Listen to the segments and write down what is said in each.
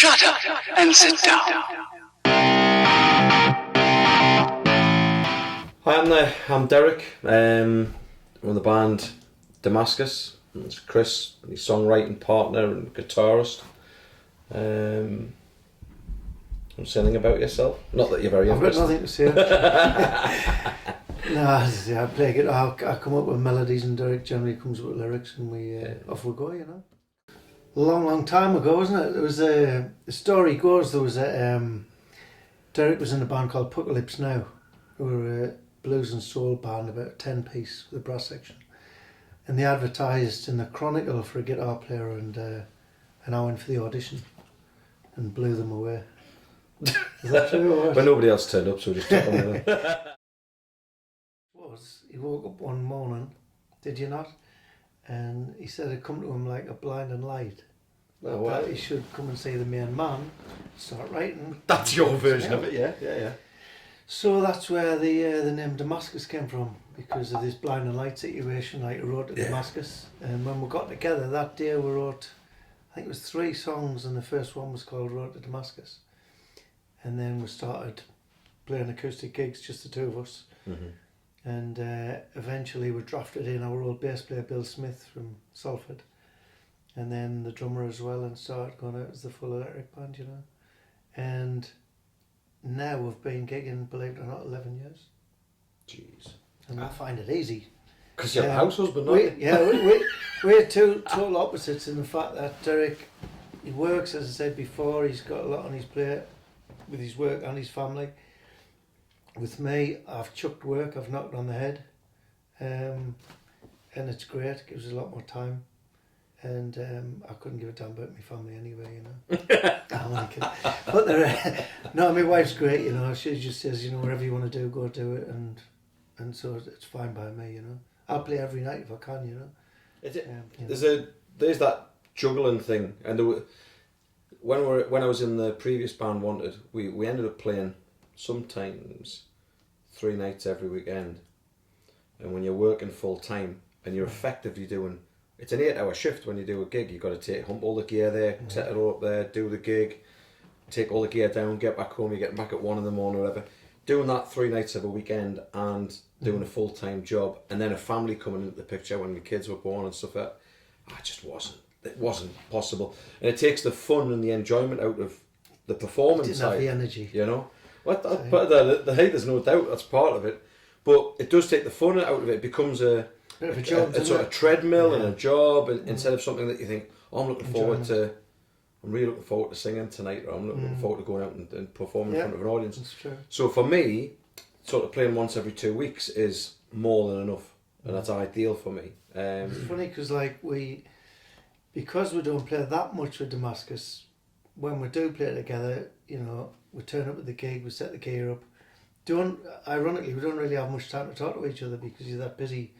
Shut up and sit down. Hi, I'm Derek. I'm in the band Damascus. It's Chris, his songwriting partner and guitarist. I'm saying about yourself. Not that you're very I've got interested. nothing to say. No, I play guitar. I come up with melodies and Derek generally comes up with lyrics and we off we go, you know. A long time ago, wasn't it? There was the story goes there was Derek was in a band called Apocalypse Now, who were a blues and soul band, about a 10-piece with a brass section, and they advertised in the Chronicle for a guitar player, and I went for the audition and blew them away. Is that true or what? But nobody else turned up, so we just took on with it. He woke up one morning, did you not? And he said it come to him like a blinding light. Oh, wow. That he should come and see the main man, start writing. That's your version of it, yeah. So that's where the name Damascus came from, because of this blinding light situation. Like I wrote to Damascus, and when we got together that day, we wrote, I think it was 3 songs, and the first one was called Road to Damascus. And then we started playing acoustic gigs, just the two of us. Mm-hmm. And eventually we drafted in our old bass player Bill Smith from Salford, and then the drummer as well, and started going out as the full electric band, you know. And now we've been gigging, believe it or not, 11 years. Jeez. And I find it easy. Because you're a house husband, aren't you? We're two total opposites in the fact that Derek, he works, as I said before, he's got a lot on his plate with his work and his family. With me, I've chucked work, I've knocked on the head, and it's great, it gives us a lot more time, and I couldn't give a damn about my family anyway, you know. I'm only kidding. But no, my wife's great, you know, she just says, you know, whatever you want to do, go do it, and so it's fine by me, you know. I'll play every night if I can, you know. There's that juggling thing, and when I was in the previous band Wanted, we ended up playing sometimes 3 nights every weekend, and when you're working full time and you're effectively doing, it's an 8-hour shift. When you do a gig, you've got to hump all the gear there, set it all up there, do the gig, take all the gear down, get back home, you get back at 1 in the morning or whatever. Doing that 3 nights of a weekend and doing a full-time job, and then a family coming into the picture when the kids were born and stuff like that, it wasn't possible. And it takes the fun and the enjoyment out of the performance didn't side, have the energy, you know. But there's no doubt that's part of it, but it does take the fun out of it. It becomes a job, a sort of treadmill and a job, and instead of something that you think, oh, I'm really looking forward to singing tonight, or I'm looking forward to going out and performing in front of an audience. That's true. So for me, sort of playing once every 2 weeks is more than enough, and that's ideal for me. It's funny because because we don't play that much with Damascus, when we do play together, you know, we turn up at the gig, we set the gear up. Ironically, we don't really have much time to talk to each other because you're that busy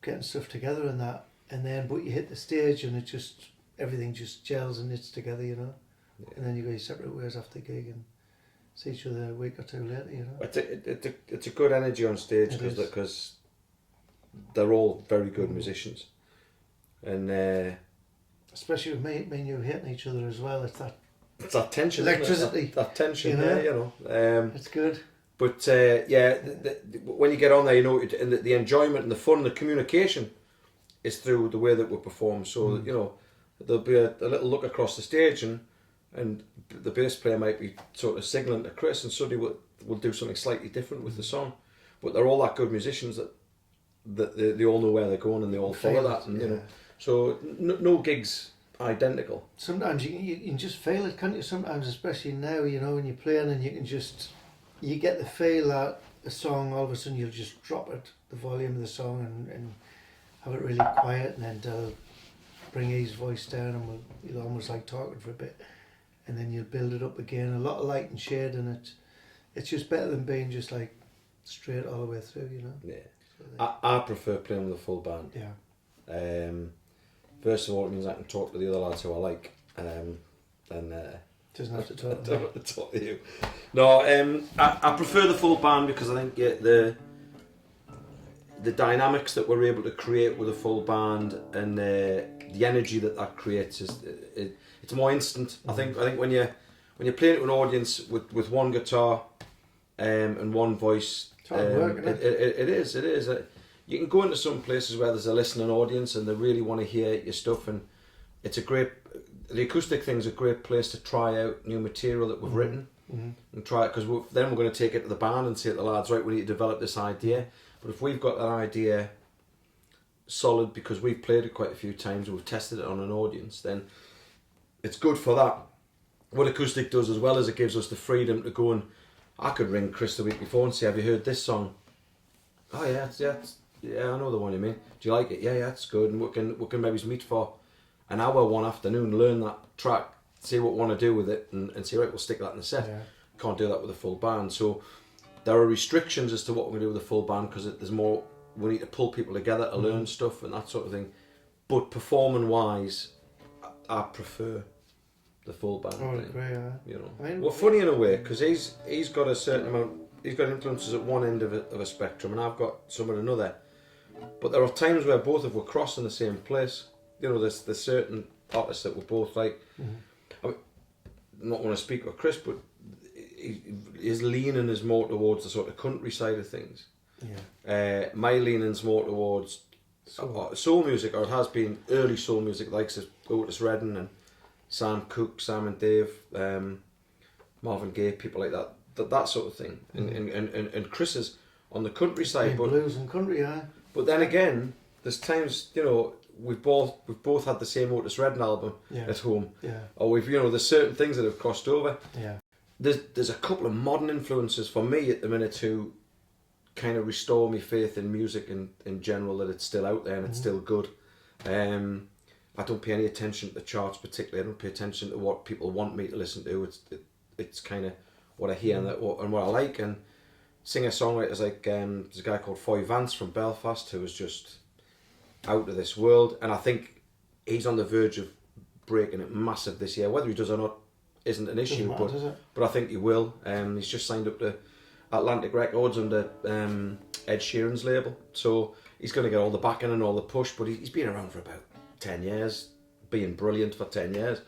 getting stuff together and that. And then, but you hit the stage and everything just gels and knits together, you know. Yeah. And then you go your separate ways after the gig and see each other a week or 2 later, you know. It's a good energy on stage because they're all very good musicians, and especially with me and you hitting each other as well. It's that tension, electricity, that tension, you know? You know. It's good. But when you get on there, you know, and the enjoyment and the fun, and the communication is through the way that we perform. So you know, there'll be a little look across the stage, and the bass player might be sort of signalling to Chris, and suddenly we'll do something slightly different with the song. But they're all that good musicians that they all know where they're going, and they all follow that, and you know. So no gigs identical. Sometimes you can just feel it, can't you? Sometimes, especially now, you know, when you're playing and you get the feel that a song, all of a sudden you'll just drop it, the volume of the song, and have it really quiet, and then they'll bring his voice down, and you'll almost like talking for a bit, and then you'll build it up again, a lot of light and shade, and it's just better than being just like straight all the way through, you know. Yeah. So I prefer playing with a full band. Yeah. First of all, it means I can talk to the other lads who I like, doesn't have to talk to them. Talk to you. No, I prefer the full band because I think the dynamics that we're able to create with a full band and the energy that creates it's it's more instant. I think when you're playing to an audience with one guitar and one voice, It's hard work, isn't it is. You can go into some places where there's a listening audience and they really want to hear your stuff, and it's a great. The acoustic thing's a great place to try out new material that we've written and try it, because then we're going to take it to the band and say to the lads, right, we need to develop this idea. But if we've got that idea solid because we've played it quite a few times and we've tested it on an audience, then it's good for that. What acoustic does as well is it gives us the freedom to go and, I could ring Chris the week before and say, have you heard this song? Oh yeah, yeah, I know the one you mean. Do you like it? Yeah, it's good. And we can maybe meet for an hour one afternoon, learn that track, see what we want to do with it, and say, right, we'll stick that in the set. Yeah. Can't do that with a full band. So there are restrictions as to what we're going to do with a full band, because there's more, we need to pull people together to learn stuff and that sort of thing. But performing wise, I prefer the full band thing. Agree, yeah. You know, well, funny in a way, because he's got a certain amount. He's got influences at one end of a spectrum, and I've got some at another. But there are times where both of us were crossing the same place. You know, there's certain artists that we're both like. I mean, not want to speak with Chris, but his leaning is more towards the sort of country side of things. Yeah. My leaning's more towards soul music, or it has been early soul music, like Otis Redding and Sam Cooke, Sam and Dave, Marvin Gaye, people like that sort of thing. And Chris is on the country side, but blues and country, yeah. But then again, there's times, you know, we've both had the same Otis Redding album at home, or there's certain things that have crossed over. Yeah. There's a couple of modern influences for me at the minute to kind of restore my faith in music in general, that it's still out there and it's still good. I don't pay any attention to the charts particularly. I don't pay attention to what people want me to listen to. It's kind of what I hear and what I like. And singer-songwriters like there's a guy called Foy Vance from Belfast who is just out of this world, and I think he's on the verge of breaking it massive this year. Whether he does or not isn't an issue, but I think he will. He's just signed up to Atlantic Records under Ed Sheeran's label, so he's going to get all the backing and all the push. But he's been around for about 10 years, being brilliant for 10 years,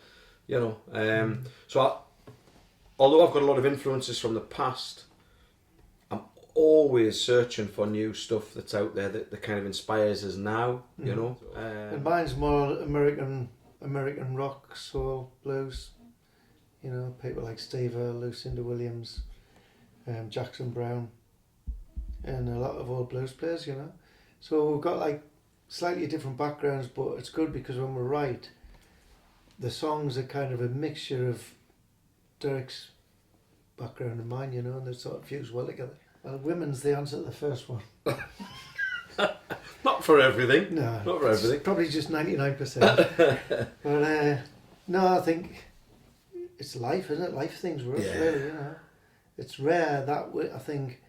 you know. So although I've got a lot of influences from the past, I'm always searching for new stuff that's out there that kind of inspires us now, you know. And mine's more American rock, soul, blues. You know, people like Steve Earle, Lucinda Williams, Jackson Brown, and a lot of old blues players, you know. So we've got like slightly different backgrounds, but it's good because when we write, the songs are kind of a mixture of Derek's background and mine, you know, and they sort of fuse well together. Well, women's the answer to the first one. Not for everything. No, not for everything. Probably just 99%. But no, I think it's life, isn't it? Life things, really, you know. It's rare that I think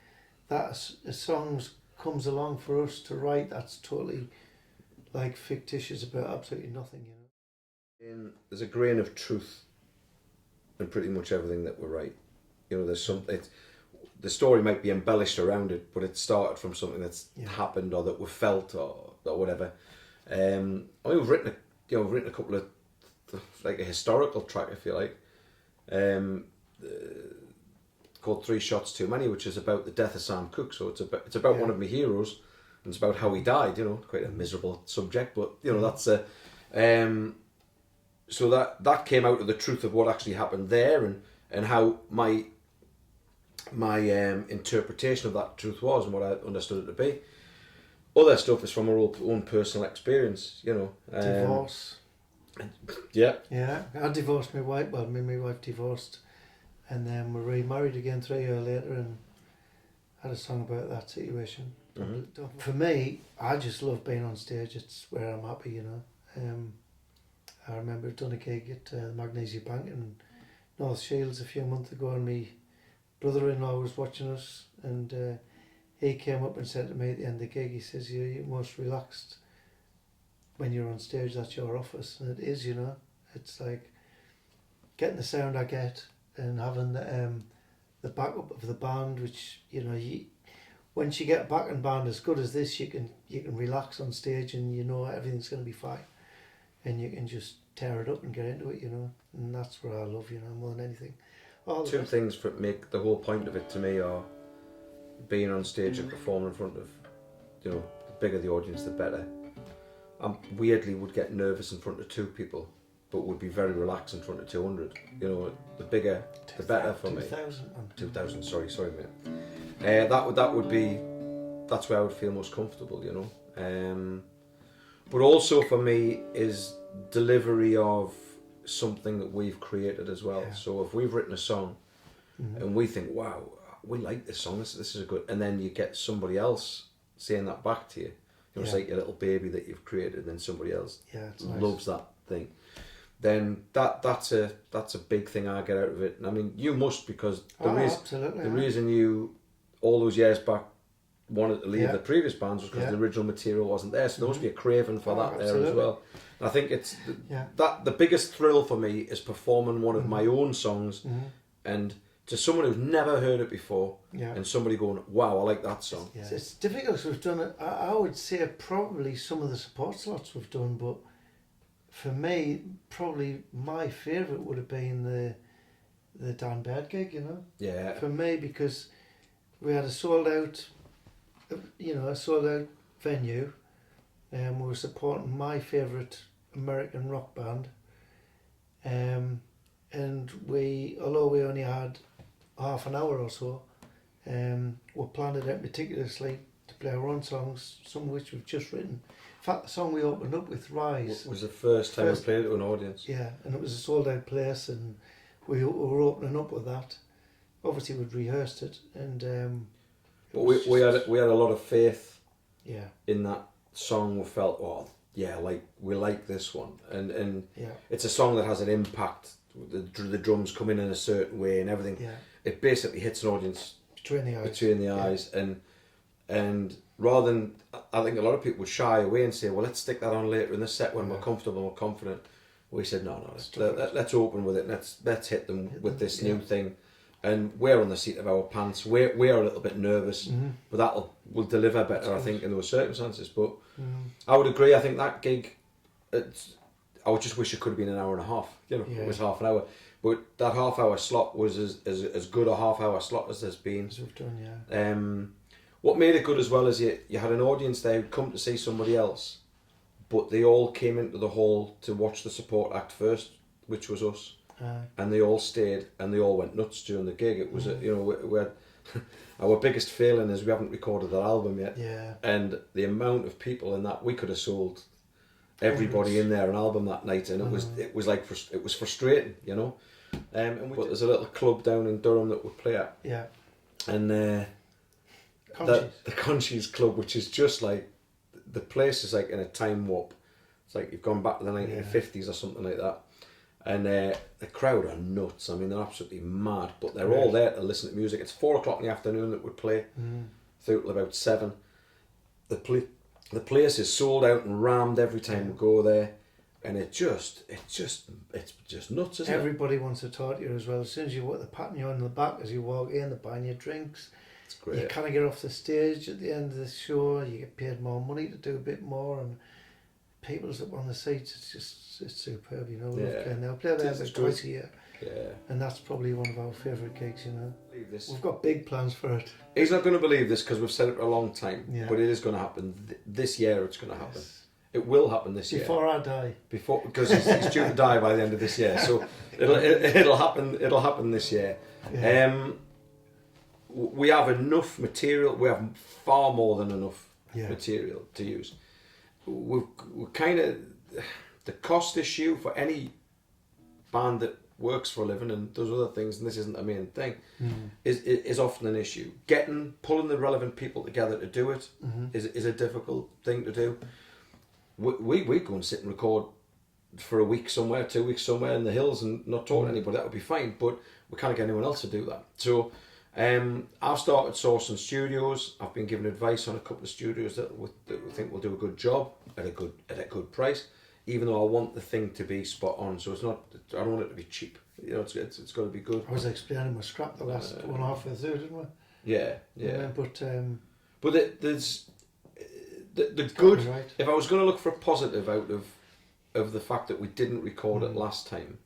that a song comes along for us to write that's totally like fictitious about absolutely nothing, you know. There's a grain of truth in pretty much everything that we write. You know, there's something. The story might be embellished around it, but it started from something that's happened or that we felt or whatever. I mean, we've written a couple of, like a historical track, if you like, called 3 Shots Too Many, which is about the death of Sam Cooke. So it's about one of my heroes, and it's about how he died. You know, quite a miserable subject, but you know that's so that came out of the truth of what actually happened there, and how my interpretation of that truth was and what I understood it to be. Other stuff is from our own personal experience, you know. Divorce. Yeah. Yeah, I divorced my wife. Well, my wife divorced, and then we remarried again 3 years later, and had a song about that situation. Mm-hmm. For me, I just love being on stage. It's where I'm happy, you know. I remember I've done a gig at the Magnesia Bank in North Shields a few months ago, and my brother-in-law was watching us, and he came up and said to me at the end of the gig, he says, you're most relaxed when you're on stage, that's your office. And it is, you know. It's like getting the sound I get and having the backup of the band, which, you know, once you get a backing band as good as this, you can relax on stage and you know everything's going to be fine. And you can just tear it up and get into it, you know. And that's what I love, you know, more than anything. Two things that make the whole point of it to me are being on stage and performing in front of, you know, the bigger the audience, the better. I weirdly would get nervous in front of 2 people, but would be very relaxed in front of 200. You know, the bigger, the better for me. 2,000. Sorry, mate. That would be. That's where I would feel most comfortable. You know. But also for me is delivery of something that we've created as well. Yeah. So if we've written a song, and we think, wow, we like this song. This is a good, and then you get somebody else saying that back to you. You know, it's like your little baby that you've created, and then somebody else loves that thing. Then that's a big thing I get out of it. And I mean, you must, because the reason you all those years back wanted to leave the previous bands was because the original material wasn't there. So there must be a craving for that there as well. And I think it's that the biggest thrill for me is performing one of my own songs, and to someone who's never heard it before, and somebody going, wow, I like that song. Yeah. It's difficult because we've done it. I would say probably some of the support slots we've done, but for me, probably my favourite would have been the Dan Baird gig, you know? Yeah. For me, because we had a sold out venue, and we were supporting my favourite American rock band, and although we only had half an hour or so, we planned it out meticulously to play our own songs, some of which we've just written. In fact, the song we opened up with, Rise, was the first time we played it to an audience. Yeah, and it was a sold out place, and we were opening up with that. Obviously, we'd rehearsed it, and but we had a lot of faith. Yeah. In that song, we felt, we like this one, and it's a song that has an impact. The drums come in a certain way and everything. Yeah. It basically hits an audience between the eyes, and rather than, I think a lot of people would shy away and say, well, let's stick that on later in the set when we're comfortable and we're confident. We said no, let's open with it. Let's hit them with this new thing, and we're on the seat of our pants. We're a little bit nervous, but we'll deliver better, I think, in those circumstances. But I would agree. I think that gig, I would just wish it could have been an hour and a half. You know, it was half an hour. But that half hour slot was as good a half hour slot as there's been. As we've done, what made it good as well is you had an audience there who'd come to see somebody else, but they all came into the hall to watch the support act first, which was us. And they all stayed, and they all went nuts during the gig. It was we had our biggest failing is we haven't recorded that album yet. Yeah. And the amount of people in that, we could have sold everybody in there an album that night, and it was frustrating, you know. But there's a little club down in Durham that we play at. Yeah. And the Conchies Club, which is just like, the place is like in a time warp. It's like you've gone back to the 1950s or something like that. And the crowd are nuts. I mean, they're absolutely mad, but they're all there to listen to music. It's 4:00 in the afternoon that we play, through till about 7. The place is sold out and rammed every time we go there, and it's just nuts, isn't Everybody wants to talk to you as well. As soon as they're patting you on the back as you walk in, they're buying you drinks. It's great. You kind of get off the stage at the end of the show. You get paid more money to do a bit more, and people's up on the seats. It's superb, you know. We love playing there. We play there twice a year. Yeah. And that's probably one of our favourite gigs, you know. We've got big plans for it. He's not going to believe this because we've said it for a long time, but it is going to happen. This year it's going to happen. Yes. It will happen this year. Before I die. Because he's due to die by the end of this year. So it'll happen this year. Yeah. We have enough material. We have far more than enough material to use. We're kind of, the cost issue for any band that works for a living and does other things, and this isn't the main thing, is often an issue. Pulling the relevant people together to do it is a difficult thing to do. We go and sit and record for a week somewhere, 2 weeks somewhere in the hills and not talk to anybody. That would be fine, but we can't get anyone else to do that. So I've started sourcing studios. I've been given advice on a couple of studios that we think will do a good job at a good price, even though I want the thing to be spot on. So it's not, I don't want it to be cheap. You know, it's got to be good. I was explaining my scrap the last 1.5 through, didn't we? Yeah. But there's the good. Right. If I was going to look for a positive out of of the fact that we didn't record it last time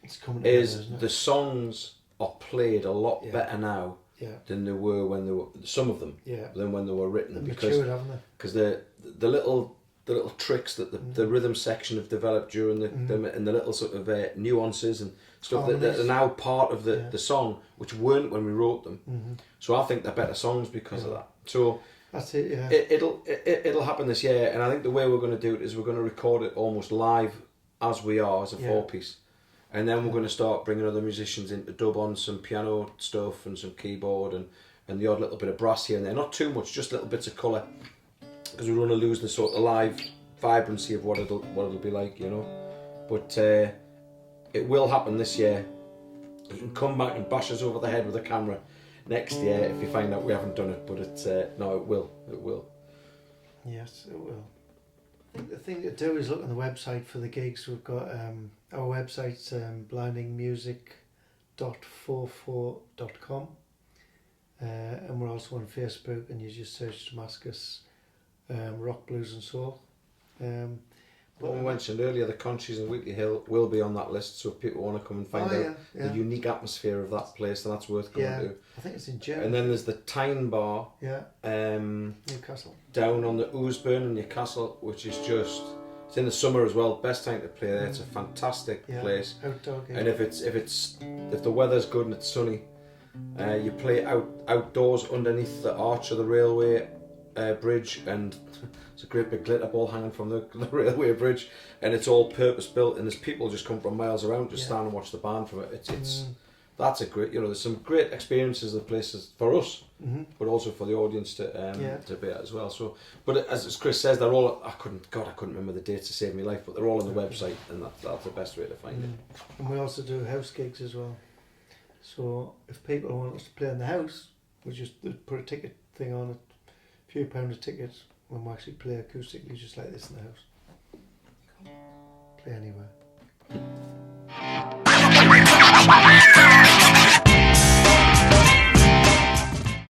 It's coming together, is isn't it? the songs are played a lot Yeah. better now Yeah. than they were when they were, some of them, Yeah. than when they were written, They've because matured, haven't they? because the little tricks that the rhythm section have developed during and the little sort of nuances and stuff that are Harmonies. now part of Yeah. the song, which weren't when we wrote them. So I think they're better songs because of that. So That's it, yeah. it'll happen this year, and I think the way we're going to do it is we're going to record it almost live as we are, as a Yeah. 4-piece, and then we're going to start bringing other musicians in to dub on some piano stuff and some keyboard and the odd little bit of brass here and there. Not too much, just little bits of colour, because we don't want to lose the sort of live vibrancy of what it'll be like, you know. But it will happen this year. You can come back and bash us over the head with a camera next year if you find out we haven't done it. But it's no, it will. Yes, it will. I think the thing to do is look on the website for the gigs. We've got our website's blindingmusic.44.com, and we're also on Facebook, and you just search Damascus Rock, Blues and Soul. But we mentioned earlier, the Conchies and Wheatley Hill will be on that list, so if people want to come and find out the unique atmosphere of that place, then that's worth going to. I think it's in June. And then there's the Tyne Bar, Newcastle, down on the Oosburn in Newcastle, which is just, it's in the summer as well, best time to play there. It's a fantastic place. Outdoor gig. And if the weather's good and it's sunny, you play outdoors underneath the arch of the railway bridge, and it's a great big glitter ball hanging from the railway bridge, and it's all purpose built, and there's people just come from miles around to stand and watch the band from it. It's that's a great, there's some great experiences of places for us, but also for the audience to be at as well. So, but as Chris says, they're all, I couldn't remember the dates to save my life, but they're all on the website, and that's the best way to find it. And we also do house gigs as well. So if people want us to play in the house, we just put a ticket thing on it, a few pound a ticket, when we actually play acoustically just like this in the house. Play anywhere.